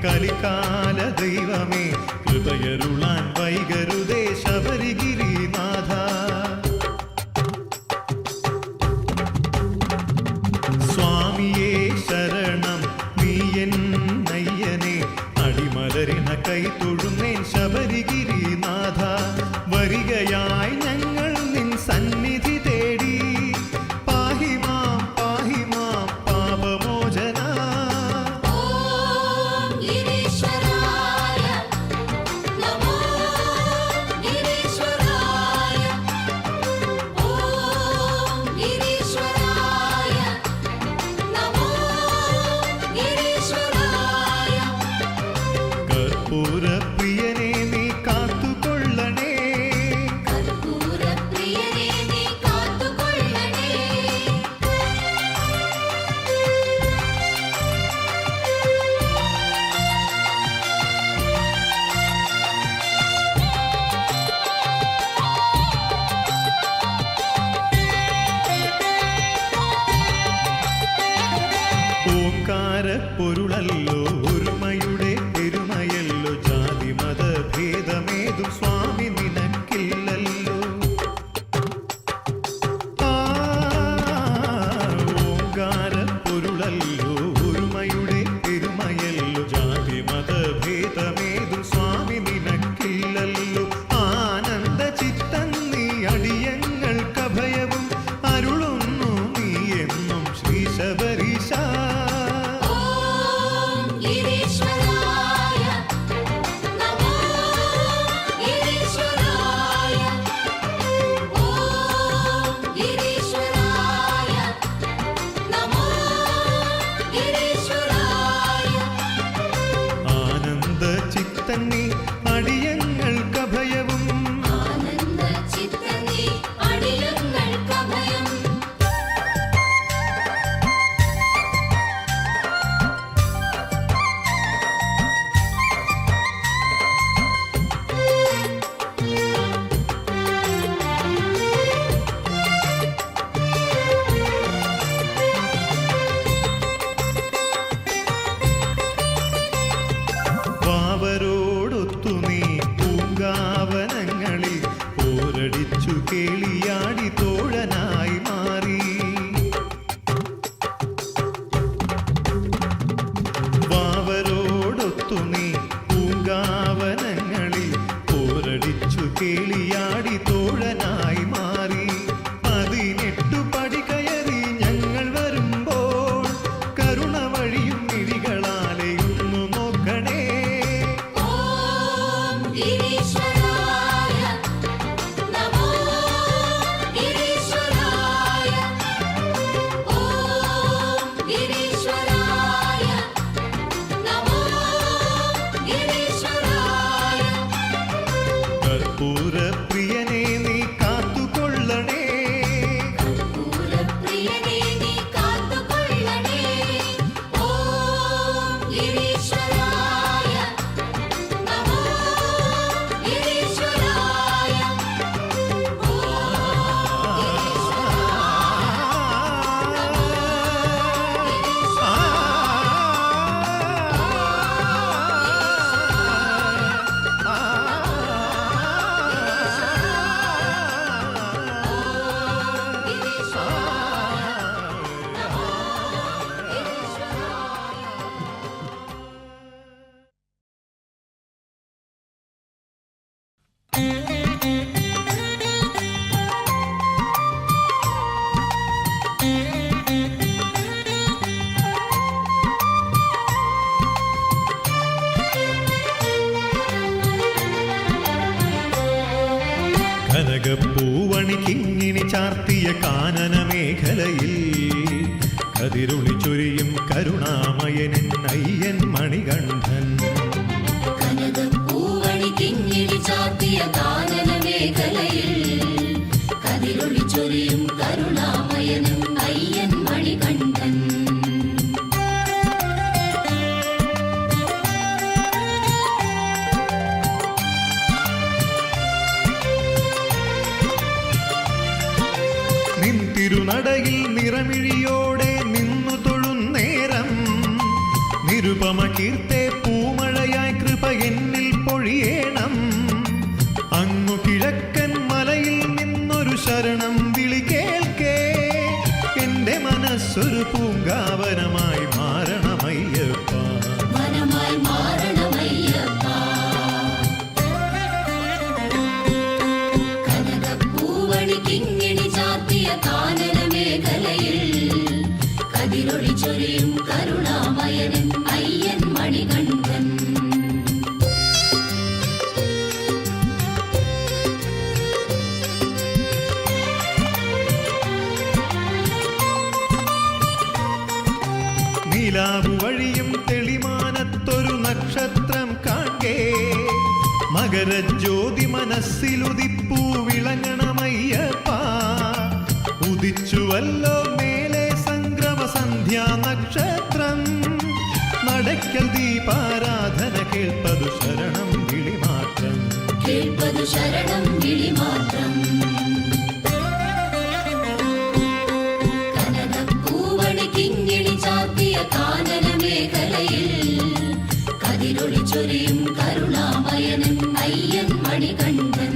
കലികാല ദൈവമേ കൃപയരുളാൻ വൈകരുതേ ശബരിഗിരിനാഥ. സ്വാമിയേ ശരണം നീയൻ നയ്യനെ അടിമലരിണ കൈ തൊഴുന്നേൻ ശബരിഗിരിനാഥ. വരികയായി ഞങ്ങൾ നിൻ സന്നിധി തേടി പാഹിമാം പാഹിമാം പാപമോചന. കർപ്പൂരപ്രിയനെ നീ കാത്തുകൊള്ളണേ, ഓംകാരപ്പൊരുളല്ലോ ഒരുമയുടെ പെരുമയല്ലോ ജാതി മത ഭേദമേതും സ്വാമി നിനക്കില്ലല്ലോ. ഓംകാരപ്പൊരുളല്ലോ ഒരുമയുടെ പെരുമയല്ലോ ജാതി മത ഭേദമേതും സ്വാമി നിനക്കില്ലല്ലോ. ആനന്ദ ചിത്തൻ നീ അടിയങ്ങൾക്കഭയവും അരുളുന്നു നീ എന്നും ശ്രീ ശബരീശ. ആനന്ദ ചിത്തന്നി അടിയങ്ങൾക്കഭയവും വാവരോടൊത്തു നീ പൂങ്കാവനങ്ങളിൽ പോരടിച്ചു കേളിയാടി തോഴനായി മാറി. വാവരോടൊത്തു നീ പൂങ്കാവനങ്ങളിൽ പോരടിച്ചു കേളിയാടി തോഴനായി മാറി. 18 പടി കയറി ഞങ്ങൾ വരുമ്പോൾ കരുണ വഴിയും മിഴികളാലെയൊന്നു നോക്കണേ. കർപ്പൂരപ്രിയനെ നീ കാത്തുകൊള്ളണേ, കനകപ്പൂവണി കിങ്ങിണി ചാർത്തിയ കാനന മേഖലയിൽ കതിരൊളി ചൊരിയും കരുണാമയനൻ അയ്യൻ മണികണ്ഠൻ. കനകപ്പൂവണി കിങ്ങിണി ചാർത്തിയ കാനന മേഖലയിൽ കതിരൊളി ചൊരിയും കരുണാമയനൻ അയ്യൻ മണികണ്ഠൻ. നിൻ തിരുനടയിൽ നിറമിഴിയോടെ നിന്നു തൊഴുന്നേരം നിരുപമ കീർത്തെ പൂമ മനസ്സൊരു പൂങ്കാവനമായി മാറണമയ്യപ്പ. വനമായി മാറണമയ്യപ്പ. കനകപ്പൂവണി കിങ്ങിണി ചാർത്തിയ കാനന മേഖലയിൽ കതിരൊളി ചൊരിയും കരുണാമയനൻ അയ്യൻ മണികണ്ഠൻ. നിലാവു വഴിയും തെളിമാനത്തൊരു നക്ഷത്രം കാൺകേ മകരജ്യോതി മനസ്സിലുദിപ്പൂ വിളങ്ങണമയ്യപ്പ. ഉദിച്ചുവല്ലോ മേലെ സംക്രമ സന്ധ്യാ നക്ഷത്രം. നടക്കൽ ദീപാരാധന കേൾപ്പതു ശരണം വിളി മാത്രം. കേൾപ്പതു ശരണം വിളി മാത്രം. കനകപ്പൂവണി കിങ്ങിണി ചാർത്തിയ കാനന മേഖലയിൽ കതിരൊളി ചൊരിയും കരുണാമയനൻ അയ്യൻ മണികണ്ഠൻ.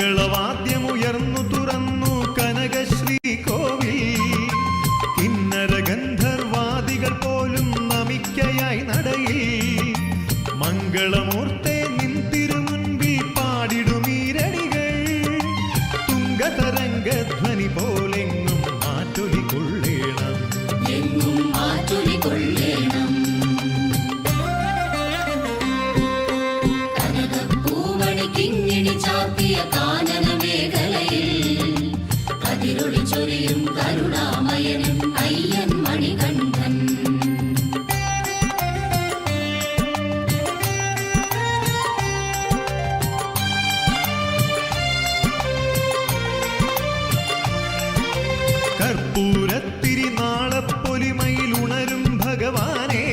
മംഗളവാദ്യമുയർന്നു തുറന്നു കനകശ്രീ കോവിൽ. കിന്നര ഗന്ധർവാദികൾ പോലും നമിക്കയായി നടയിൽ. മംഗളമൂർത്തെ നിൻ തിരുമുൻപിൽ പാടിടുമീരടികൾ. തുംഗതരംഗധ്വനി പോലെങ്ങും മാറ്റൊലി കൊള്ളേണം. എങ്ങും മാറ്റൊലി കൊള്ളേണം. കനകപ്പൂവണി കിങ്ങിണി ചാർത്തിയ കാനന മേഖലയിൽ കതിരൊളി ചൊരിയും കരുണാമയനൻ അയ്യൻ മണികണ്ഠൻ. കർപ്പൂരത്തിരി നാളപ്പൊലിമയിൽ ഉണരും ഭഗവാനെ.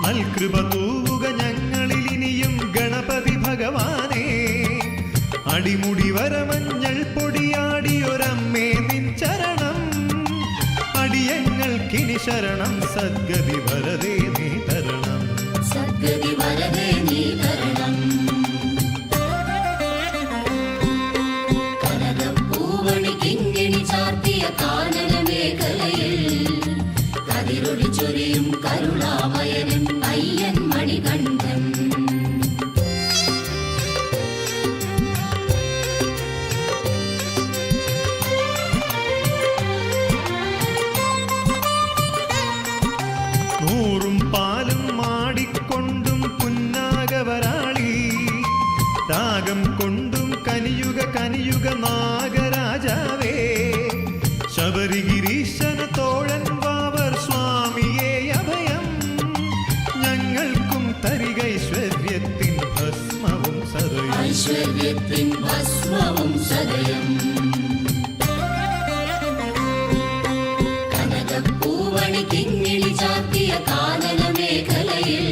നൽകൃപ തൂവുക ഞങ്ങളിൽ ഇനിയും ഗണപതി ഭഗവാനെ. അടിമുടി വരമഞ്ഞൾ പൊടിയാടിയൊരമ്മേ നിൻ ചരണം. അടിയങ്ങൾക്കിനി ശരണം സദ്ഗതി വരദേ നീ തരണം. സദ്ഗതി വരദേ നീ തരണം. കനകപ്പൂവണി കിങ്ങിണി ചാർത്തിയ കാനന മേഖലയിൽ കതിരൊളി ചൊരിയും കരുണാമയനൻ അയ്യൻ മണികണ്ഠൻ. നൂറും പാലും മാടിക്കൊണ്ടും പുന്നാഗവരാളി. രാഗം കൊണ്ടും കനിയുക കനിയുക നാഗരാജാവേ. ശബരിഗിരീശന തോഴൻ വാവർ സ്വാമിയേ അഭയം. ഞങ്ങൾക്കും തരികൈശ്വര്യത്തിൻ ഭസ്മവും സദയം. ഐശ്വര്യത്തിൻ ഭസ്മവും സദയം. കനകപ്പൂവണി കിങ്ങിണി ചാർത്തിയ കാനന മേഖലയിൽ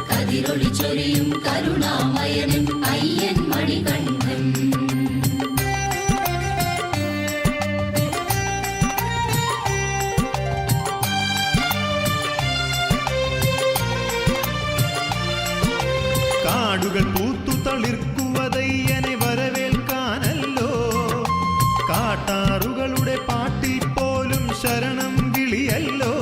കതിരൊളി ചൊരിയും കരുണാമയനൻ അയ്യൻ മണികണ്ഠൻ. കാടുകൾ പൂത്തു തളിർക്കുവതയ്യനെ വരവേൽക്കാനല്ലോ. കാട്ടാറുകളുടെ പാട്ടിൽ പോലും ശരണം വിളിയല്ലോ.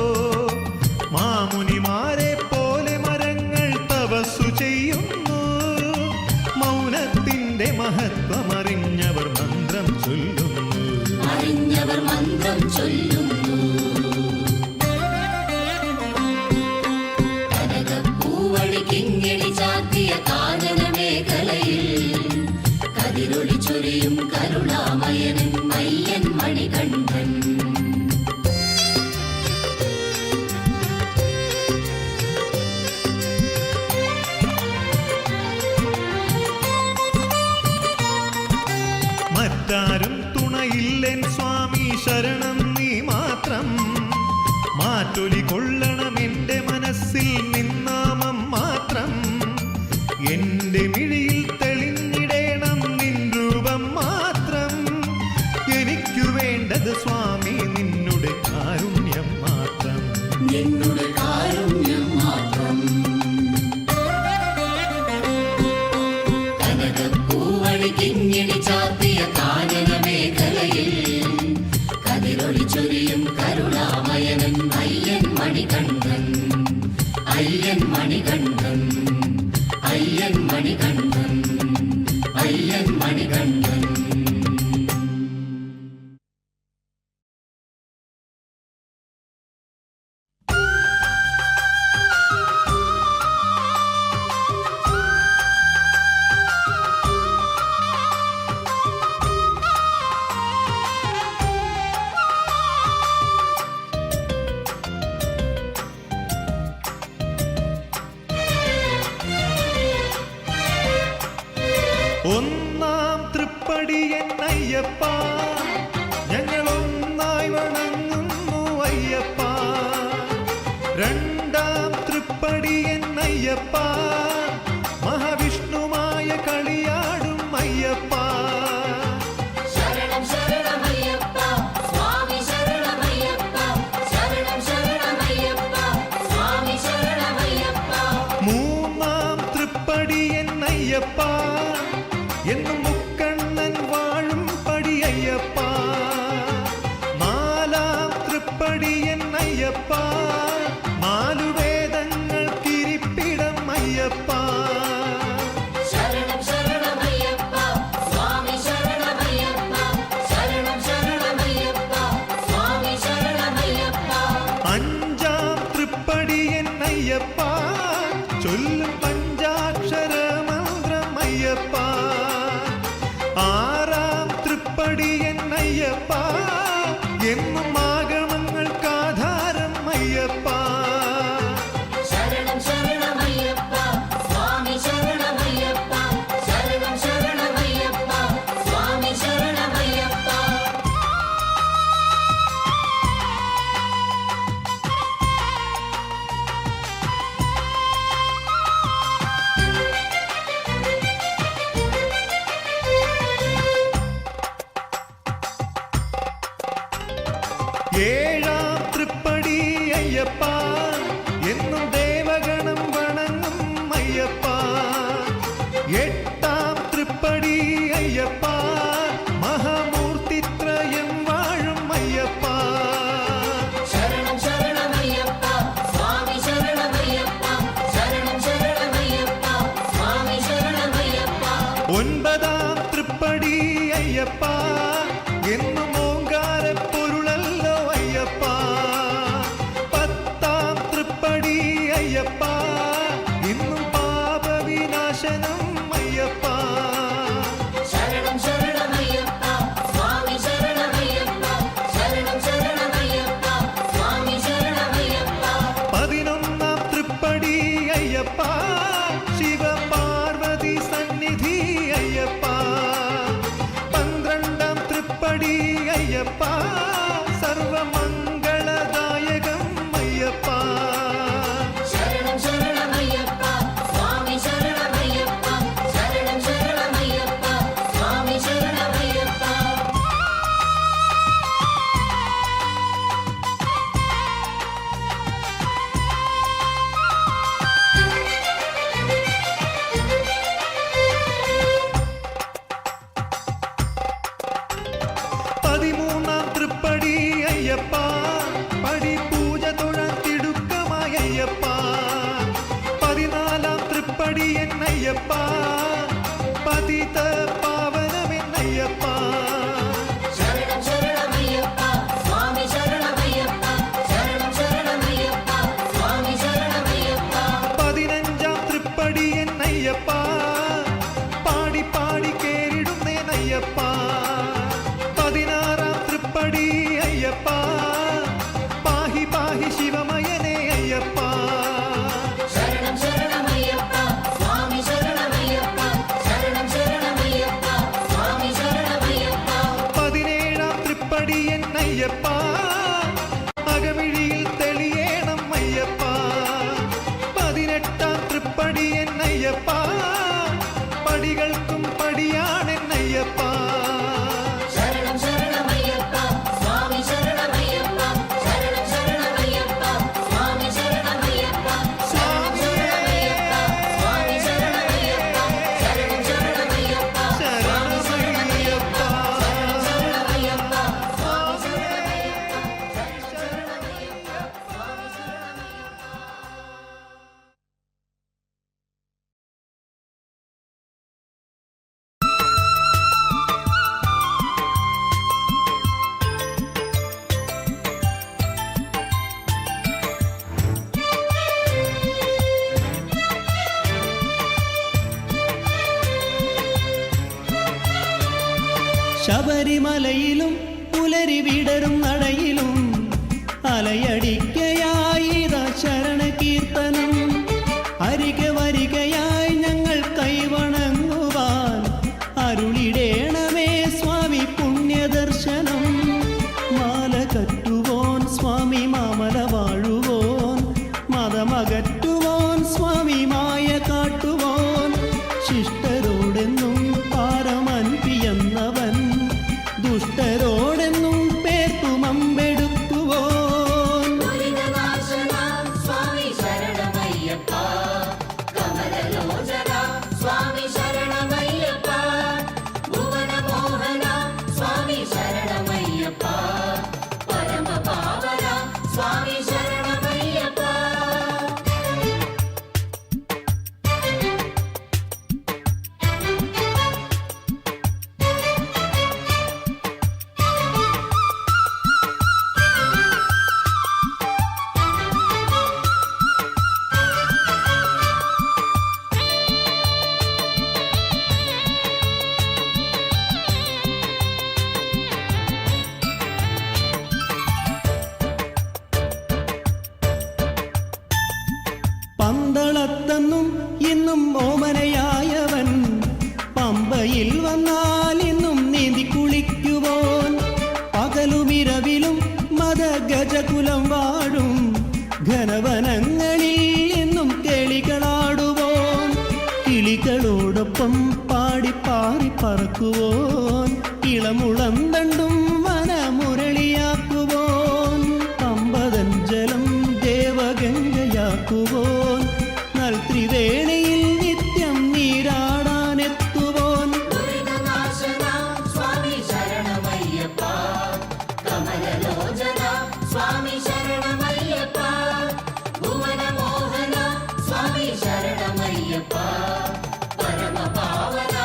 മാമുനിമാരെ പോലെ മരങ്ങൾ തപസ്സു ചെയ്യുന്നു. മൗനത്തിന്റെ മഹത്വമറിഞ്ഞവർ മന്ത്രം ചൊല്ലുന്നു. അറിഞ്ഞവർ മന്ത്രം ചൊല്ലുന്നു. കനകപ്പൂവണി കിങ്ങിണി ചാർത്തിയ കാനന മേഖലയിൽ കതിരൊളി ചൊരിയും കരുണാമയനൻ അയ്യൻ മണികണ്ഠൻ. മറ്റാരും തുണയില്ലെൻ സ്വാമി ശരണം നീ മാത്രം. മാറ്റൊലി കൊള്ളണമെന്റെ മനസ്സിൽ നിന്നാമം മാത്രം. എന്റെ മിഴിയിൽ തെളിഞ്ഞിടേണം നിൻ രൂപം മാത്രം. എനിക്കു വേണ്ടി കാനന മേഖലയിൽ കതിരൊളി ചൊരിയും കരുണാമയനൻ അയ്യൻ മണികണ്ഠൻ അയ്യൻ മണികണ്ഠൻ അയ്യൻ മണികണ്ഠൻ അയ്യൻ മണികണ്ഠൻ. ഒന്നാം തൃപ്പടി എന്നയ്യപ്പ ഞങ്ങളൊന്നായി വണങ്ങുന്നു അയ്യപ്പ. രണ്ടാം തൃപ്പടി എന്നയ്യപ്പ മഹാവിഷ്ണുമായ കളിയാടും അയ്യപ്പ. ശരണം ശരണമയ്യപ്പ സ്വാമി ശരണമയ്യപ്പ ശരണം ശരണമയ്യപ്പ സ്വാമി ശരണമയ്യപ്പ. മൂന്നാം തൃപ്പടി എന്നയ്യപ്പ എന്നും മുക്കണ്ണൻ വാഴും പടിയയ്യപ്പ. നാലാം തൃപ്പടി എന്നയ്യപ്പ നാലു വേദങ്ങൾക്കിരിപ്പിടം അയ്യപ്പ. ശരണം ശരണമയ്യപ്പ സ്വാമി ശരണമയ്യപ്പ ശരണം ശരണമയ്യപ്പ സ്വാമി ശരണമയ്യപ്പ. അഞ്ചാം തൃപ്പടി എന്നയ്യപ്പ ചൊല്ലും പഞ്ചാക്ഷര മന്ത്രം അയ്യപ്പ. ആറാം തൃപ്പടി എന്നയ്യപ്പ എന്നും ആഗമങ്ങൾക്കാധാരം അയ്യപ്പ. ശരണം ശരണമയ്യപ്പ സ്വാമി ശരണമയ്യപ്പ ശരണം ശരണമയ്യപ്പ സ്വാമി ശരണമയ്യപ്പ. ഏഴാം തൃപ്പടി അയ്യപ്പ എന്നും ദേവഗണം വണങ്ങും അയ്യപ്പ. എട്ടാം തൃപ്പടി അയ്യപ്പ മഹാമൂർത്തിത്രയം വാഴും അയ്യപ്പ. ശരണം ശരണമയ്യപ്പ സ്വാമി ശരണമയ്യപ്പ ശരണം ശരണമയ്യപ്പ സ്വാമി ശരണമയ്യപ്പ. ഒൻപതാം തൃപ്പടി അയ്യപ്പ എന്നും ഓങ്കാരപ്പൊരുളല്ലോ അയ്യപ്പ. പത്താം തൃപ്പടി അയ്യപ്പ ഇന്നും പാപവിനാശനം അയ്യപ്പ. ശരണം ശരണമയ്യപ്പ സ്വാമി ശരണമയ്യപ്പ ശരണം ശരണമയ്യപ്പ സ്വാമി ശരണമയ്യപ്പ. 11ാം തൃപ്പടി അയ്യപ്പ ശിവപാർവതി സന്നിധി അയ്യപ്പ. 12ാം തൃപ്പടി അയ്യപ്പ സർവമംഗളദായകം അയ്യപ്പ. ശരണം ശരണമയ്യപ്പ സ്വാമി ശരണമയ്യപ്പ ശരണം ശരണമയ്യപ്പ സ്വാമി ശരണമയ്യപ്പ. പതിമൂന്നാം തൃപ്പടി അയ്യപ്പ പടി പൂജ തൊഴത്തിടുക്കമായ അയ്യപ്പ. 14ാം തൃപ്പടി എന്നയ്യപ്പ പതിത പാവനമെന്നയ്യപ്പ. ശരണം ശരണമയ്യപ്പ സ്വാമി ശരണമയ്യപ്പ ശരണം ശരണമയ്യപ്പ സ്വാമി ശരണമയ്യപ്പ. 15ാം തൃപ്പടി എന്നയ്യപ്പ പാടി പാടി കേറിടുന്നേനയ്യപ്പ. 16ാം തൃപ്പടി അയ്യപ്പ പാഹി പാഹി ശിവമയനേ അയ്യപ്പ. ശരണം ശരണമയ്യപ്പ സ്വാമി ശരണമയ്യപ്പ ശരണം ശരണമയ്യപ്പ സ്വാമി ശരണമയ്യപ്പ. 17ാം തൃപ്പടി എന്നയ്യപ്പ അകമിഴിയിൽ തെളിയേണം അയ്യപ്പ. 18ാം തൃപ്പടി എന്നയ്യപ്പ പടികൾക്കും പടിയാണെന്നയ്യപ്പ. ശബരിമലയിലും പുലരി വിടരും നടയിലും അലയടിക്കയായിത ശരണ കീർത്തനം. അരിക വരികയായി ഞങ്ങൾ കൈവണങ്ങുവാൻ അരുളിടേണമേ സ്വാമി പുണ്യദർശനം. മാല കറ്റുവോൻ സ്വാമി മാമല വാഴുവോൻ, മതമകറ്റുവോൻ സ്വാമി മായ കാട്ടുവോൻ. ശിഷ്ടരോടെന്നും പാരമൻപിയെന്നവൻ, ദുഷ്ടരോടെന്നും പേർക്കുമമ്പെടുക്കുവോൻ. ദുരിതനാശന സ്വാമി ശരണമയ്യപ്പ, കമലലോചന സ്വാമി ശരണമയ്യപ്പ, ഭുവനമോഹന സ്വാമി ശരണമയ്യപ്പ, പരമപാവന സ്വാമി ശരണമയ്യപ്പ. പന്തളത്തെന്നും ഇന്നും ഓമനയായവൻ, പമ്പയിൽ വന്നാൽ ഇന്നും നീന്തി കുളിക്കുവോൻ. പകലുമിരവിലും മതഗജകുലം വാഴും ഘനവനങ്ങളിൽ ഇന്നും കിളികളാടുവോൻ. കിളികളോടൊപ്പം പാടിപ്പാറി പറക്കുവോൻ, ഇളമുളം തണ്ടും വനമുരളിയാക്കുവോൻ. പമ്പതൻ ജലം ദേവഗംഗയാക്കുവോൻ, നൽത്രിവേണിയിൽ നിത്യം നീരാടാനെത്തുവോൻ. ദുരിതനാശന സ്വാമി ശരണമയ്യപ്പ, കമലലോചന സ്വാമി ശരണമയ്യപ്പ, ഭുവനമോഹന സ്വാമി ശരണമയ്യപ്പ, പരമപാവന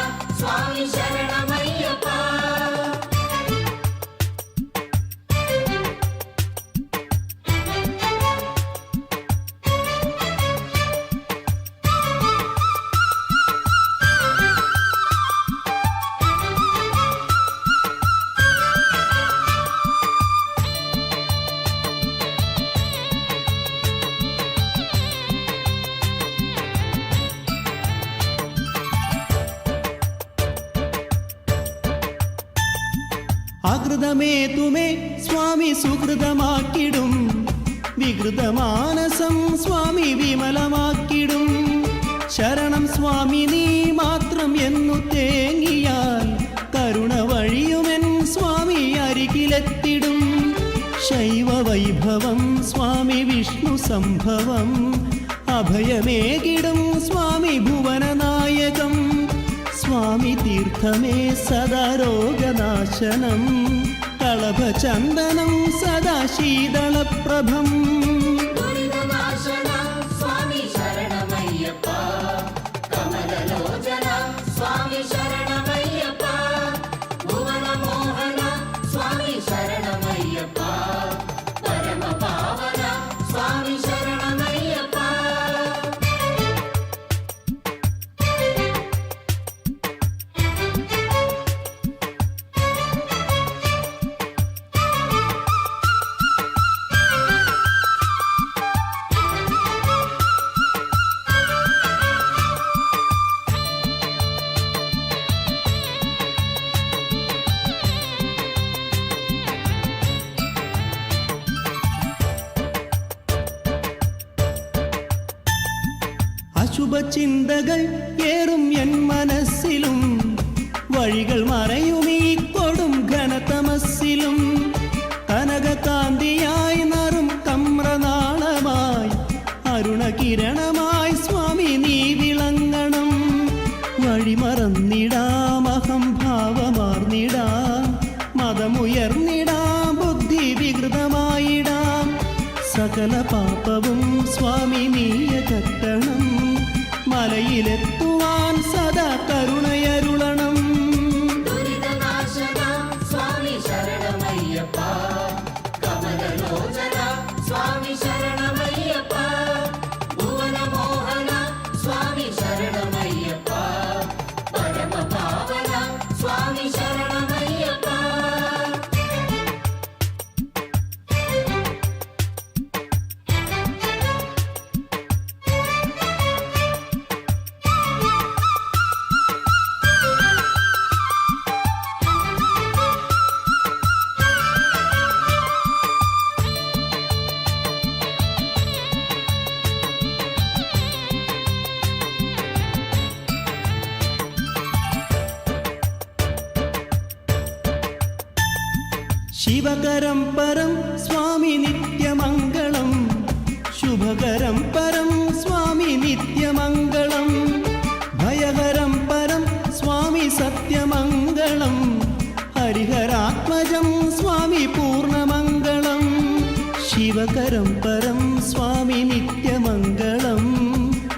സ്വാമി ശരണമയ്യപ്പ. അകൃതമേതുമേ സ്വാമി സുഹൃതമാക്കിടും, വികൃതമാനസം സ്വാമി വിമലമാക്കിടും. ശരണം സ്വാമി നീ മാത്രം എന്നു തേങ്ങിയാൽ കരുണ വഴിയുമെൻ സ്വാമി അരികിലെത്തിടും. ശൈവ വൈഭവം സ്വാമി വിഷ്ണു സംഭവം, അഭയമേകിടും സ്വാമി ഭുവനനായകം. സ്വാമി തീർത്ഥമേ സദാ രോഗനാശനം, കളഭചന്ദനം സദാ ശീതളപ്രഭം. ദുരിതനാശന സ്വാമി ശരണമയ്യപ്പ, കമലലോചന സ്വാമി ശരണമയ്യപ്പ, ഭുവനമോഹന സ്വാമി ശരണമയ്യപ്പ, പരമപാവന സ്വാമി ശരണമയ്യപ്പ. അശുഭചിന്തകൾ ഏറും എൻ മനസ്സിലും, വഴികൾ മറയുമീ കൊടും ഘനതമസ്സിലും. കനകകാന്തിയായി നറും കമ്രനാളമായി, അരുണകിരണമായി സ്വാമി നീ വിളങ്ങണം. വഴിമറന്നിടാം അഹംഭാവമാർന്നിടാം, മതമുയർന്നിടാം ബുദ്ധി വികൃതമായിടാം. സകല പാപവും സ്വാമി നീയകറ്റണം, മലയിലെത്തുവാൻ സദാ കരുണയരുളണം. ദുരിതനാശന സ്വാമി ശരണമയ്യപ്പ, കമലലോചന സ്വാമി ശരണമയ്യപ്പ, ഭുവനമോഹന സ്വാമി ശരണമയ്യപ്പ, പരമപാവന സ്വാമി ശരണമയ്യപ്പ. ശിവകരം പരം സ്വാമി നിത്യമംഗളം ശുഭകരം പരം സ്വാമി നിത്യമംഗളം ഭയഹരം പരം സ്വാമി സത്യമംഗളം ഹരിഹരാത്മജം സ്വാമി പൂർണ്ണമംഗളം ശിവകരം പരം സ്വാമി നിത്യമംഗളം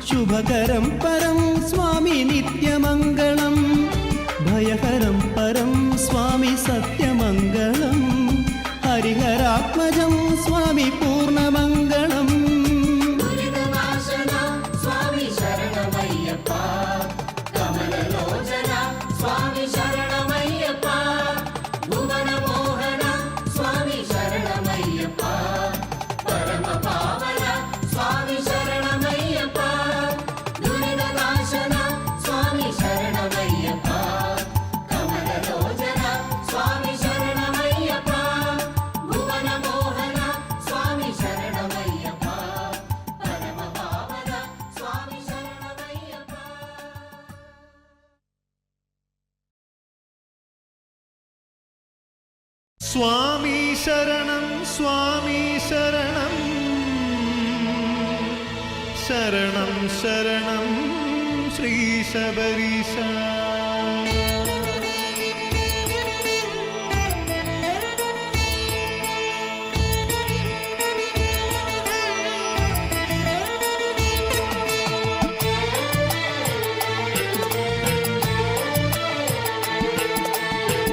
ശുഭകരം പരം സ്വാമി നിത്യമംഗളം ഭയഹരം പരം സ്വാമി സത്യമംഗളം ഹരിഹരാത്മജം സ്വാമി പൂർണ്ണമംഗളം ദുരിതനാശന സ്വാമി ശരണമയ്യപ്പ കമലലോചന സ്വാമി ശരണമയ്യപ്പ ഭുവനമോഹന സ്വാമി ശരണമയ്യപ്പ പരമപാവന സ്വാമി ശരണമയ്യപ്പ ദുരിതനാശന സ്വാമി ശരണമയ്യപ്പ കമലലോചന സ്വാമി ശരണമയ്യപ്പ ഭുവനമോഹന സ്വാമി ശരണമയ്യപ്പ പരമപാവന സ്വാമി ശരണമയ്യപ്പ സ്വാമി ശരണം സ്വാമി ശരണം ശരണം ശരണം ശ്രീ ശബരീശ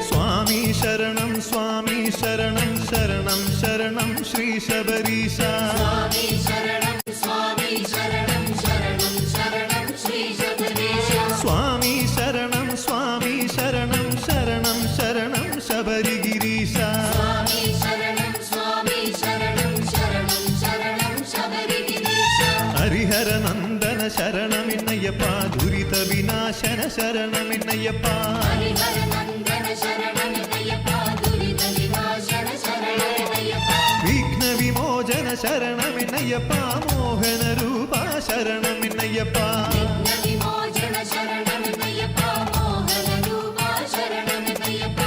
സ്വാമി ശരണം സ്വാമി ശരണം ശരണം ശരണം ശ്രീ ശബരീശ സ്വാമി ശരണം സ്വാമി ശരണം ശരണം ശരണം ശ്രീ ശബരീശ സ്വാമി ശരണം സ്വാമി ശരണം ശരണം ശരണം ശബരിഗിരീശ സ്വാമി ശരണം സ്വാമി ശരണം ശരണം ശരണം ശബരിഗിരീശ ഹരിഹരനന്ദന ശരണമിന്നയ്യപ്പ ദുരിത വിനാശന ശരണമിന്നയ്യപ്പ ഹരിഹരനന്ദന ശരണമയ്യപ്പ ദുരിത വിനാശന ശരണമയ്യപ്പ വിഘ്ന വിമോചന ശരണമിന്നയ്യപ്പ മോഹന രൂപ ശരണമിന്നയ്യപ്പ വിഘ്നവിമോചന ശരണമയ്യപ്പ മോഹന രൂപ ശരണമയ്യപ്പ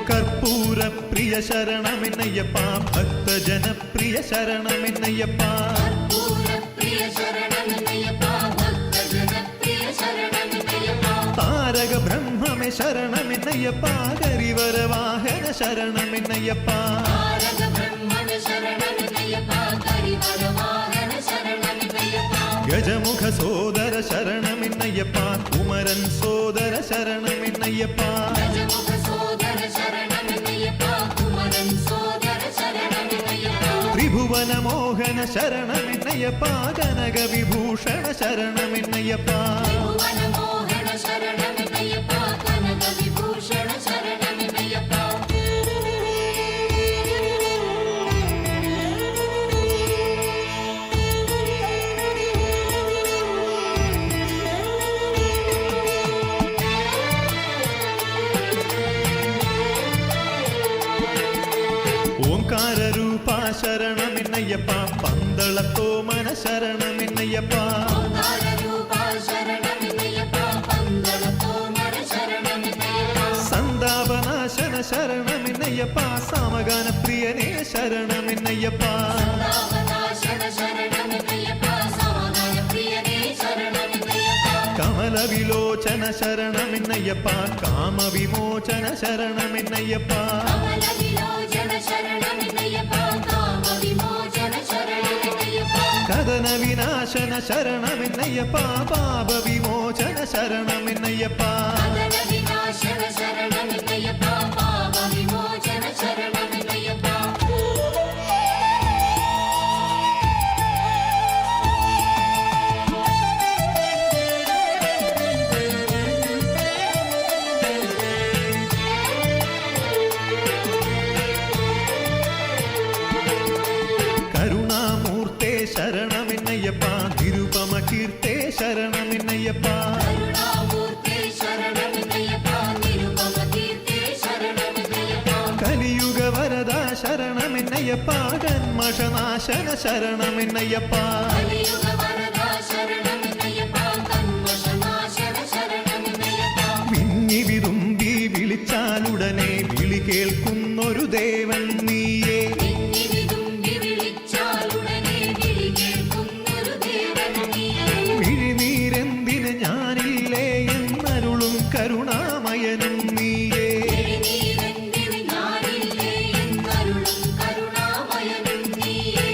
കർപ്പൂരപ്രിയ ശരണമിന്നയ്യപ്പ ഭക്തജനപ്രിയ ശരണമിന്നയ്യപ്പ കർപ്പൂരപ്രിയ ശരണമയ്യപ്പ ഭക്തജനപ്രിയ ശരണമയ്യപ്പ താരക ബ്രഹ്മമേ ശരണമിന്നയ്യപ്പ കരിവരവാഹന ശരണമിന്നയ്യപ്പ താരക ബ്രഹ്മണ ശരണമയ്യപ്പ കരിവരവാഹന ശരണമയ്യപ്പ ഗജമുഖ സോദര ശരണമിന്നയ്യപ്പ കുമരൻ സോദര ശരണമിന്നയ്യപ്പ ഗജമുഖ സോദര ശരണമയ്യപ്പ കുമരൻ സോദര ശരണമയ്യപ്പ ത്രിഭുവന മോഹന ശരണമിന്നയ്യപ്പ കനക വിഭൂഷണ ശരണമിന്നയ്യപ്പ ഭുവനമോഹന ശരണമയ്യപ്പ കനക വിഭൂഷണ ശരണമയ്യപ്പ ഓംകാരൂപ ശരണമിന്നയ്യപ്പ പന്തളത്തോമന ശരണമിന്നയ്യപ്പ ഓംകാരരൂപ ശരണമയ്യപ്പ പന്തളത്തോമന ശരണമയ്യപ്പ സന്താപനാശന ശരണമിന്നയ്യപ്പ സമഗാന പ്രിയനേ ശരണമിന്നയ്യപ്പ നാമനാശന ശരണമയ്യപ്പ സമാധാന പ്രിയനേ ശരണമയ്യപ്പ കമല വിലോചന ശരണമിന്നയ്യപ്പ കാമവിമോചന ശരണമിന്നയ്യപ്പ കമല വിലോചന ശരണമയ്യപ്പ കാമ വിമോചന ശരണമയ്യപ്പ കഥന വിനാശന ശരണമിന്നയ്യപ്പ പാപ വിമോചന ശരണമിന്നയ്യപ്പ കദന വിനാശന ശരണമയ്യപ്പ പാപ വിമോചന ശരണമയ്യപ്പ കരുണാമൂർത്തേ ശരണമിന്നയ്യപ്പ നിരുപമ കീർത്തേ ശരണമിന്നയ്യപ്പ കരുണാമൂർത്തി ശരണമയ്യപ്പ നിരുപമ ശരണമെന്നയ്യപ്പ കന്മഷനാശന ശരണമെന്നയ്യപ്പ കലിയുഗ വരദാ ശരണമെന്നയ്യപ്പ കന്മഷനാശന ശരണമെന്നയ്യപ്പ വിങ്ങി വിതുമ്പി വിളിച്ചാലുടനെ വിളി കേൾക്കുന്നൊരു ദേവൻ നീയേ വിങ്ങി വിതുമ്പി വിളിച്ചാലുടനെ വിളി കേൾക്കുന്നൊരു ദേവൻ നീയേ വിഴിനീരെന്തിന് ഞാനില്ലേ എന്നരുളും കരുണാമയനും നീയേ തിരുനീരെന്തിന് ഞാനില്ലേ എന്നരുളും കരുണാമയനും നീയേ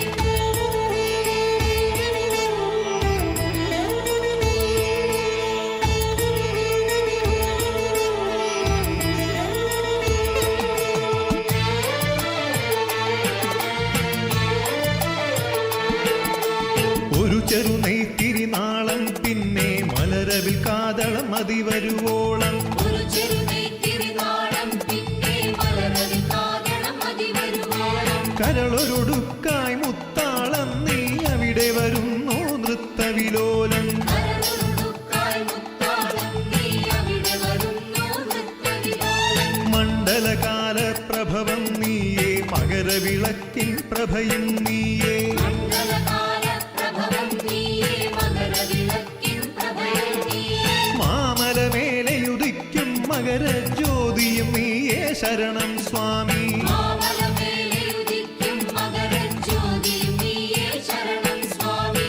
ഒരു ചെറുനെയ്ത്തിരി നാളം പിന്നെ മലരവിൽ കാതളം അതിവരുവോളം ഒരു ചെറുനെയ്ത്തിരിനാളം പിന്നെ മലരവി കാതണം അതിവരുവോളം കരളൊരൊടുക്കായി മുത്താളം നീ അവിടെ വരുന്നു നൃത്തവിലോലം കരളുടുക്കായി മുത്താളം നീ അവിടെ വരുന്നു നൃത്തവിലോലം മണ്ഡലകാല പ്രഭവം നീയേ മകരവിളക്കിൻ പ്രഭയും നീയേ മണ്ഡലകാല പ്രഭവം നീയേ മകരവിളക്കിൻ പ്രഭയം നീയേ മാമലമേലയുദിക്കും മകരജ്യോതിയും നീയേ ശരണം സ്വാമി മാമലമേലയുദിക്കും മകരജ്യോതിയും നീയേ ശരണം സ്വാമി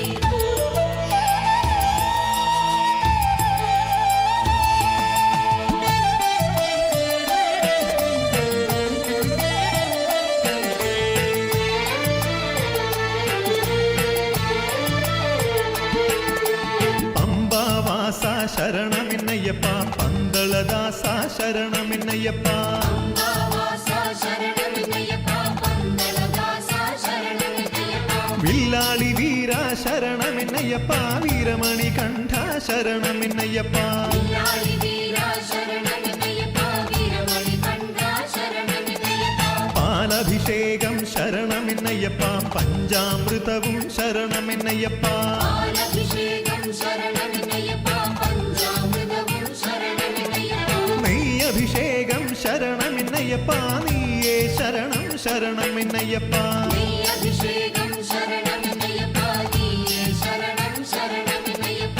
പമ്പാവാസ ശരണമെന്നയ്യപ്പ പന്തളദാസ ശരണമെന്നയ്യപ്പ അംബാവാസ ശരണമെന്നയ്യപ്പ പന്തളദാസ ശരണമെന്നയ്യപ്പ വില്ലാളി വീര ശരണമെന്നയ്യപ്പ വീരമണി കണ്ഠ ശരണമെന്നയ്യപ്പ വില്ലാളി വീരാ ശരണമെന്നയ്യപ്പ വീരമണി കണ്ഠ ശരണമെന്നയ്യപ്പ പാലഭിഷേകം ശരണമെന്നയ്യപ്പ പഞ്ചാമൃതവും ശരണമെന്നയ്യപ്പ പാലഭിഷേകം ശരണമെന്നയ്യപ്പ പഞ്ചാമൃതവും ശരണമെന്നയ്യപ്പ നെയ്യഭിഷേകം ശരണമെന്നയ്യപ്പ നീയേ ശരണം ശരണമെന്നയ്യപ്പ നെയ്യഭിഷേകം ശരണമെന്നയ്യപ്പ നീയേ ശരണം ശരണമെന്നയ്യപ്പ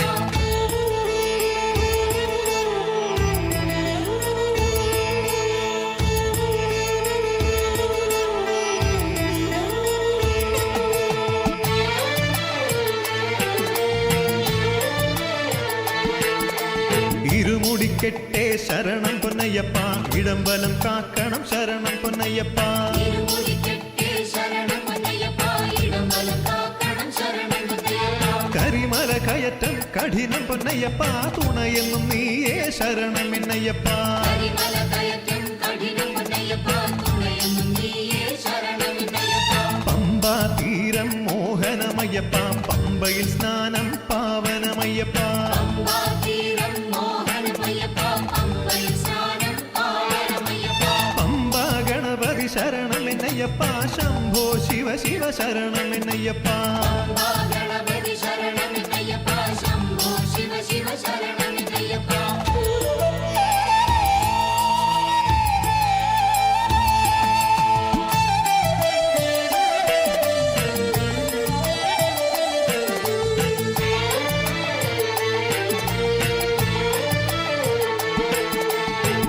ഇരുമുടിക്കെട്ടേ ശരണം പൊന്നയ്യപ്പ ഇടംബലം കാക്കണം ശരണം പൊന്നയ്യപ്പ ഇരുമുടിക്കെട്ടേ ശരണം പൊന്നയ്യപ്പ ഇടംബലം കാക്കണം ശരണം പൊന്നയ്യപ്പ കരിമല കയറ്റം കഠിനം പൊന്നയ്യപ്പ തുണയെന്നും നീയേ ശരണമെന്നയ്യപ്പ കരിമല കയറ്റം കഠിനം പൊന്നയ്യപ്പ തുണയെന്നും നീയേ ശരണമെന്നയ്യപ്പ പമ്പാ തീരം മോഹനമയ്യപ്പ പമ്പയിൽ സ്നാനം പാവനമയ്യപ്പ പമ്പാതീരം മോഹനമയ്യപ്പ പമ്പയിൽ സ്നാനം പാവനമയ്യപ്പ പമ്പാ ഗണപതി ശരണമെന്നയ്യപ്പ ശംഭോ ശിവ ശിവ ശരണമെന്നയ്യപ്പ പമ്പാ ഗണപതി ശരണമെന്നയ്യപ്പ ശംഭോ ശിവ ശിവ ശരണമെന്നയ്യപ്പ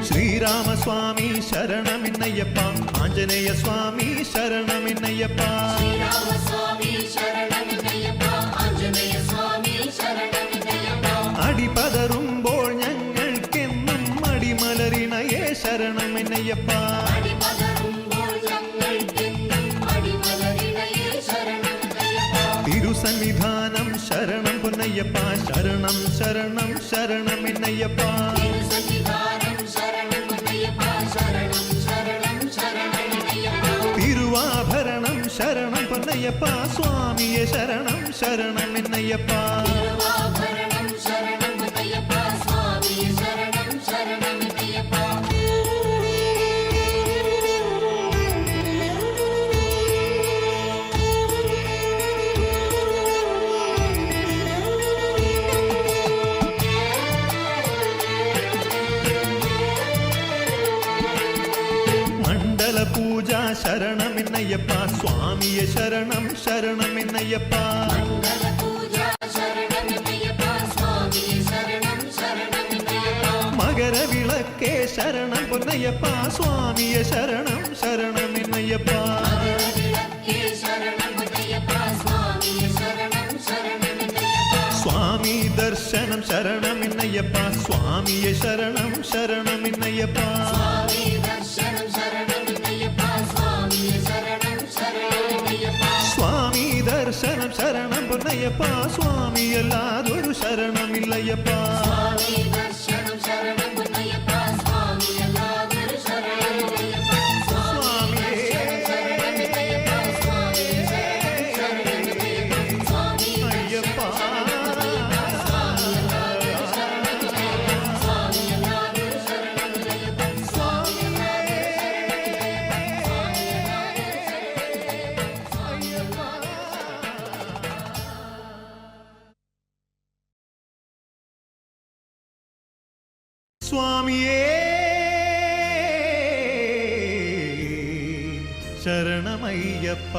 ശ്രീരാമസ്വാമി ശരണമെന്നയ്യപ്പ ആഞ്ജനേയ സ്വാമി ശരണമെന്നയ്യപ്പ ശ്രീരാമസ്വാമി ശരണമെന്നയ്യപ്പ ആഞ്ജനേയ സ്വാമി ശരണമെന്നയ്യപ്പ അടിപതറുമ്പോൾ ഞങ്ങൾക്കെന്നും അടിമലരിണയേ ശരണമെന്നയ്യപ്പ അടിപതറുമ്പോൾ ഞങ്ങൾക്കെന്നും അടിമലരിണയേ ശരണമെന്നയ്യപ്പ തിരുസന്നിധാനം ശരണം പൊന്നയ്യപ്പ ശരണം ശരണം ശരണമെന്നയ്യപ്പ തിരുസന്നിധാനം ശരണം പൊന്നയ്യപ്പ ശരണം ശരണം ശരണമെന്നയ്യപ്പ തിരുവാഭരണം ശരണം പൊന്നയ്യപ്പ സ്വാമിയെ ശരണം ശരണമെന്നയ്യപ്പ തിരുവാഭരണം ശരണം പൊന്നയ്യപ്പ സ്വാമിയെ ശരണം ശരണമെന്നയ്യപ്പ പൂജാ ശരണമെന്നയ്യപ്പ സ്വാമിയെ ശരണം ശരണമെന്നയ്യപ്പ മണ്ഡല പൂജ ശരണമെന്നയ്യപ്പ സ്വാമിയെ ശരണം ശരണമെന്നയ്യപ്പ മകരവിളക്കേ ശരണം പൊന്നയ്യപ്പ സ്വാമിയെ ശരണം ശരണമെന്നയ്യപ്പ മകരവിളക്കേ ശരണമെന്നയ്യപ്പ സ്വാമിയെ ശരണം ശരണമെന്നയ്യപ്പ സ്വാമി ദർശനം ശരണമെന്നയ്യപ്പ സ്വാമിയെ ശരണം ശരണമെന്നയ്യപ്പ സ്വാമി ദർശനം ശരണമെന്നയ്യപ്പ സ്വാമിയെ ശരണം ശരണമെന്നയ്യപ്പ സ്വാമി ദർശനം ശരണം പൊന്നയ്യപ്പ സ്വാമിയല്ലാതൊരു ശരണമില്ലയ്യപ്പ സ്വാമി ദർശനം ശരണമെന്നയ്യപ്പ സ്വാമിയല്ലാതൊരു ശരണമില്ലയ്യപ്പ സ്വാമി ശരണമെന്നയ്യപ്പ സ്വാമിയെ ശരണം ശരണമെന്നയ്യപ്പ സ്വാമി അയ്യപ്പ സ്വാമിയല്ലാതൊരു ശരണമില്ലയ്യപ്പ സ്വാമിയേ ശരണമയ്യപ്പ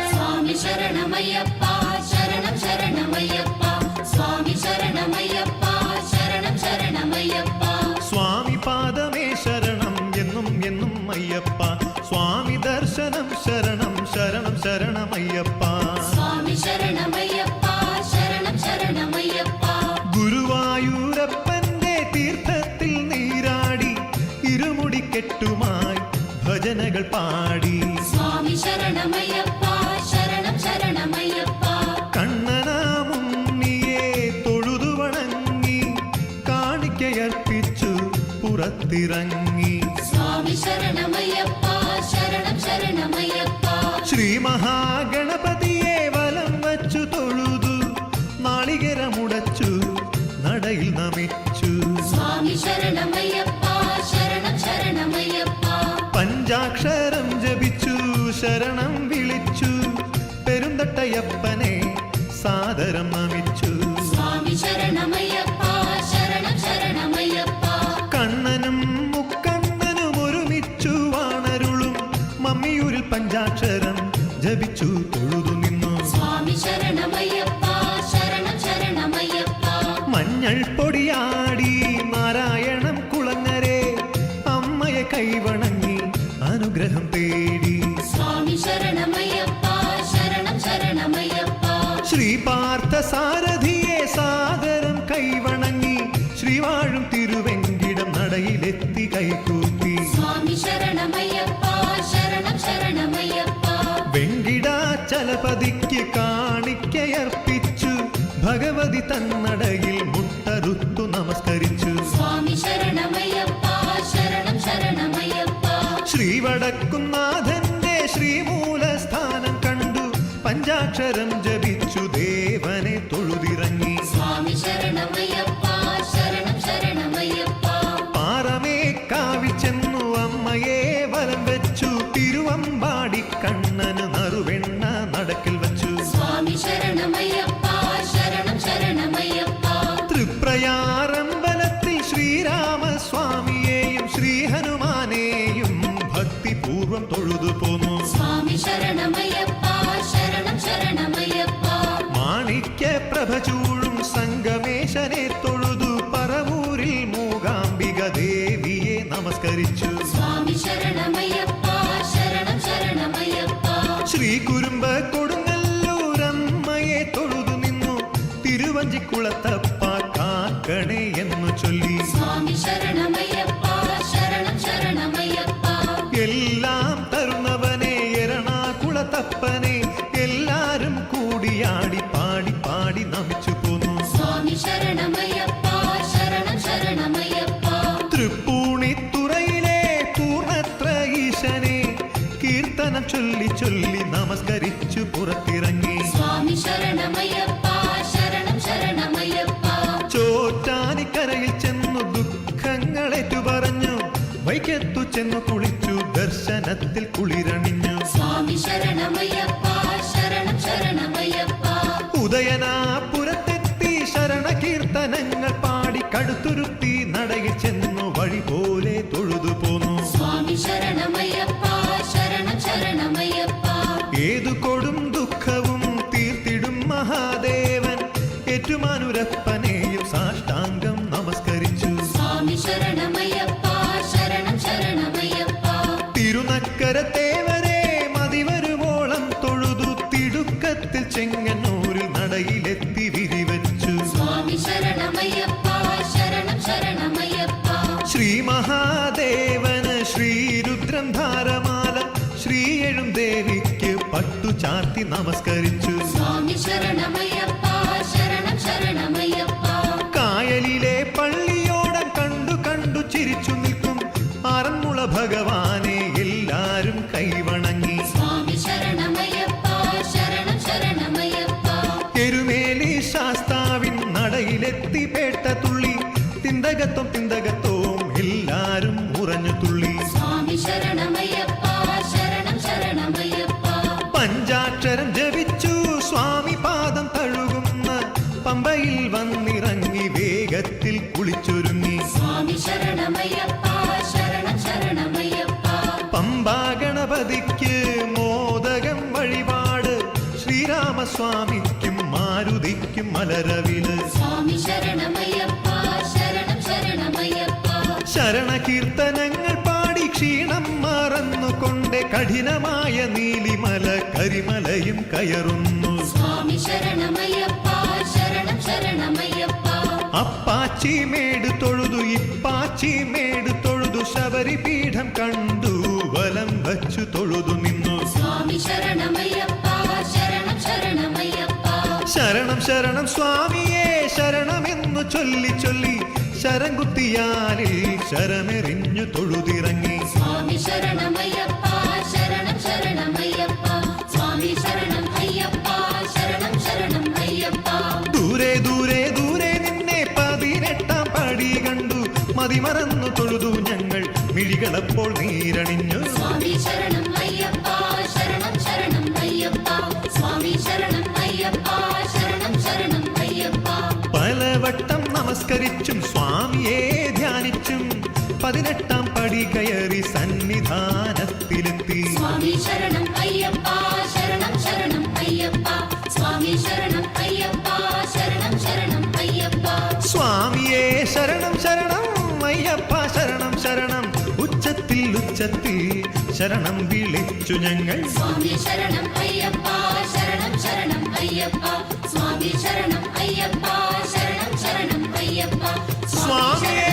സ്വാമി ശരണമയ്യപ്പ ശരണം ശരണമയ്യപ്പ സ്വാമി ശരണമയ്യപ്പ ശരണം ശരണമയ്യപ്പ സ്വാമി പാദമേ ശരണം എന്നും എന്നും അയ്യപ്പ സ്വാമി ദർശനം ശരണം ശരണം ശരണമയ്യപ്പ സ്വാമി ശരണമയ്യപ്പ ശരണം ശരണമയ്യപ്പ ഗുരുവായൂരപ്പന്റെ തീർത്ഥത്തിൽ നീരാടി ഇരുമുടിക്കെട്ടുമായി ഭജനകൾ പാടി സ്വാമി ശരണമയ്യപ്പ ശരണം ശരണമയ്യപ്പ കണ്ണനാമുണ്ണിയെ തൊഴുതു വണങ്ങി കാണിക്കയർപ്പിച്ചു പുറത്തിറങ്ങി സ്വാമി ശരണമയ്യപ്പ ശരണം ശരണമയ്യപ്പ ശ്രീ മഹാഗണപതിയെ വലം വച്ചു തൊഴുതു നാളികരമുടച്ചു നടയിൽ നമിച്ചു സ്വാമി ശരണമയ്യപ്പ ശരണം ശരണമയ്യപ്പ പഞ്ചാക്ഷരം ജപിച്ചു ശരണം വിളിച്ചു പെരുന്തട്ടയപ്പനെ സാദരം നമിച്ചു സ്വാമി ശരണമയ്യപ്പ ശരണം ശരണമയ്യപ്പ കണ്ണനും മുക്കണ്ണനും ഒരുമിച്ചു വാണരുളും മമ്മിയൂരിൽ പഞ്ചാക്ഷരം ജപിച്ചു തൊഴുതു നിന്നു സ്വാമി ശരണമയ്യപ്പ ശരണം ശരണമയ്യപ്പ മഞ്ഞൾ പൊടിയാടി നാരായണം കുളങ്ങരെ അമ്മയെ കൈവണങ്ങി അനുഗ്രഹം തേടി സ്വാമി ശരണമയ്യപ്പ ശരണം ശരണമയ്യപ്പ ശ്രീപാർത്ഥ സാരഥിയെ സാദരം കൈവണങ്ങി ശ്രീവാഴും തിരുവെങ്കിടം നടയിലെത്തി കൈകൂപ്പി സ്വാമി ശരണമയ്യപ്പ ശരണം ശരണമയ്യപ്പ വെങ്കിടാചലപതിക്ക് കാണിക്കയർപ്പിച്ചു ഭഗവതി തന്നടയിൽ മുട്ടറുത്തു നമസ്കരിച്ചു സ്വാമി ശരണമയ്യപ്പ ശരണം ശരണമയ്യപ്പ ശ്രീവടക്കുന്നാഥന്റെ ശ്രീമൂലസ്ഥാനം കണ്ടു പഞ്ചാക്ഷരം ജപിച്ചു ദേവനെ തൊഴുതിറങ്ങി സ്വാമി ശരണമയ്യപ്പ ശരണം ശരണമയ്യപ്പ പാറമേക്കാവിൽ ചെന്നു അമ്മയെ വലം വെച്ചു തിരുവമ്പാടി കണ്ണന് നറുവെണ്ണ നടക്കിൽ വച്ചു സ്വാമി ശരണമയ്യപ്പ ശരണം ശരണമയ്യപ്പ തൃപ്രയാറമ്പലത്തിൽ ശ്രീരാമസ്വാമിയെയും ശ്രീഹനുമാനെയും ഭക്തിപൂർവം തൊഴുതു പോന്നു സ്വാമി ശരണമയ്യപ്പ ശരണം ശരണമയ്യപ്പ മാണിക്യ പ്രഭ ചൂഴും സംഗമേശനെ തൊഴുതു പറവൂരിൽ മൂകാംബിക ദേവിയെ നമസ്കരിച്ചു സ്വാമി ശരണമയ്യപ്പ ശരണം ശരണമയ്യപ്പ ശ്രീ കുരുമ്പ കൊടുങ്ങല്ലൂരമ്മയെ തൊഴുതു നിന്നു തിരുവഞ്ചിക്കുളത്തപ്പ കാക്കണേ എന്നു ചൊല്ലി സ്വാമി ശരണമയ്യപ്പ ശരണം ശരണമയ്യപ്പ എല്ലാം തരുന്നവനെ എറണാകുളത്തപ്പനെ എല്ലാരും കൂടിയാടി പാടി പാടി നമിച്ചു പോന്നു സ്വാമി ശരണമയ്യപ്പ ശരണം ശരണമയ്യപ്പ തൃപ്പൂണിത്തുറയിലെ പൂർണ്ണത്ര ഈശനെ കീർത്തനം ചൊല്ലി ചൊല്ലി നമസ്കരിച്ചു പുറത്തിറങ്ങി സ്വാമി ശരണമയ്യപ്പ ശരണം ശരണമയ്യപ്പ ചോറ്റാനിക്കരയിൽ ചെന്നു ദുഃഖങ്ങളേറ്റു പറഞ്ഞു വൈക്കത്തു ചെന്നു കുളിച്ചു ദർശനത്തിൽ കുളിരണിഞ്ഞു സ്വാമി ശരണമയ്യപ്പ ശരണം ശരണമയ്യപ്പ ഉദയനാപുരത്തെത്തി കടുത്തുരുത്തി നടയിൽ ചെന്നു വഴി പോലെ തൊഴുതു പോന്നു. സ്വാമി ശരണമയ്യപ്പ ശരണം ശരണമയ്യപ്പ ഏതു കൊടും ദുഃഖവും തീർത്തിടും മഹാദേവൻ ഏറ്റുമാനൂരപ്പനെയും സാഷ്ടാംഗം നമസ്കരിച്ചു. സ്വാമി ശരണമയ്യപ്പ ശരണം ശരണമയ്യപ്പ തിരുനക്കരത്തേവരെ മതിവരുവോളം തൊഴുതു തിടുക്കത്തിൽ ചെങ്ങന്നൂരിൽ നടയിലെത്തി വിരിവച്ചു. സ്വാമി ശരണമയ്യപ്പ ശരണം ശരണമയ്യപ്പ ശ്രീ മഹാദേവന് ശ്രീരുദ്രം ധാരമാല ശ്രീയെഴും ദേവിക്ക് പട്ടുചാർത്തി നമസ്കരിച്ചു. സ്വാമി ശരണമയ്യപ്പ ശരണം ശരണമയ്യപ്പ കായലിലെ പള്ളിയോടം കണ്ടു കണ്ടു ചിരിച്ചു നിൽക്കും ആറന്മുള ഭഗവാനെ എല്ലാരും കൈവണങ്ങി. സ്വാമി ശരണമയ്യപ്പ ശരണം ശരണമയ്യപ്പ എരുമേലി ശാസ്താവിൻ നടയിലെത്തി പേട്ട തുള്ളി തിന്തകത്വം തിന്തകത്വവും എല്ലാരും ഉറഞ്ഞു തുള്ളി. സ്വാമി ശരണമയ്യപ്പ ശരണം ശരണമയ്യപ്പ പഞ്ചാക്ഷരം ജപിച്ചു സ്വാമി പാദം തഴുകുന്ന പമ്പയിൽ വന്നിറങ്ങി വേഗത്തിൽ കുളിച്ചൊരുങ്ങി. സ്വാമി ശരണമയ്യപ്പ ശരണം ശരണമയ്യപ്പ പമ്പാ ഗണപതിക്ക് മോദകം വഴിപാട് ശ്രീരാമസ്വാമിക്കും മാരുതിക്കും മലരവില്. സ്വാമി ശരണമയ്യപ്പ ശരണം ശരണമയ്യപ്പ ശരണകീർത്തനങ്ങൾ പാടി ക്ഷീണം മറന്നുകൊണ്ട് കഠിനമായ നീലിമല കരിമലയും കയറുന്നു. സ്വാമി ശരണമയ്യപ്പ ശരണം ശരണമയ്യപ്പ അപ്പാച്ചി മേട് തൊഴുതു ഇപ്പാച്ചി മേട് തൊഴുതു ശബരിപീഠം കണ്ടു വലം വച്ചു തൊഴുതു നിന്നു. സ്വാമി ശരണമയ്യപ്പ ശരണം ശരണമയ്യപ്പ ശരണം ശരണം സ്വാമിയെ ശരണമെന്നു ചൊല്ലി ചൊല്ലി ശരം കുത്തിയാലിൽ ശരമെറിഞ്ഞു തൊഴുതിറങ്ങി. സ്വാമി ശരണമയ്യപ്പ ശരണം ശരണമയ്യപ്പ സ്വാമി ശരണം അയ്യപ്പ ശരണം ശരണം അയ്യപ്പ ദൂരെ ദൂരെ ദൂരെ നിന്നെ 18-ാം പടി കണ്ടു മതിമറന്നു തൊഴുതു ഞങ്ങൾ മിഴികളപ്പോൾ നീരണിഞ്ഞു. സ്വാമി ശരണം അയ്യപ്പ ശരണം ശരണം അയ്യപ്പ സ്വാമി ശരണം അയ്യപ്പ ശരണം ശരണം അയ്യപ്പ പലവട്ടം നമസ്കരിച്ചും സ്വാമിയെ ധ്യാനിച്ചും 18-ാം പടി കയറി സന്നിധാനത്തിലെത്തി. സ്വാമി ശരണം അയ്യപ്പ ശരണം ശരണം അയ്യപ്പ സ്വാമി ശരണം അയ്യപ്പ ശരണം ശരണം അയ്യപ്പ സ്വാമിയെ ശരണം ശരണം അയ്യപ്പ ശരണം ശരണം ഉച്ചത്തിൽ ഉച്ചത്തിൽ ശരണം വിളിച്ചു ഞങ്ങൾ. സ്വാമി ശരണം അയ്യപ്പ ശരണം ശരണം അയ്യപ്പ സ്വാമി ശരണം അയ്യപ്പ ശരണം ശരണം അയ്യപ്പ സ്വാമിയെ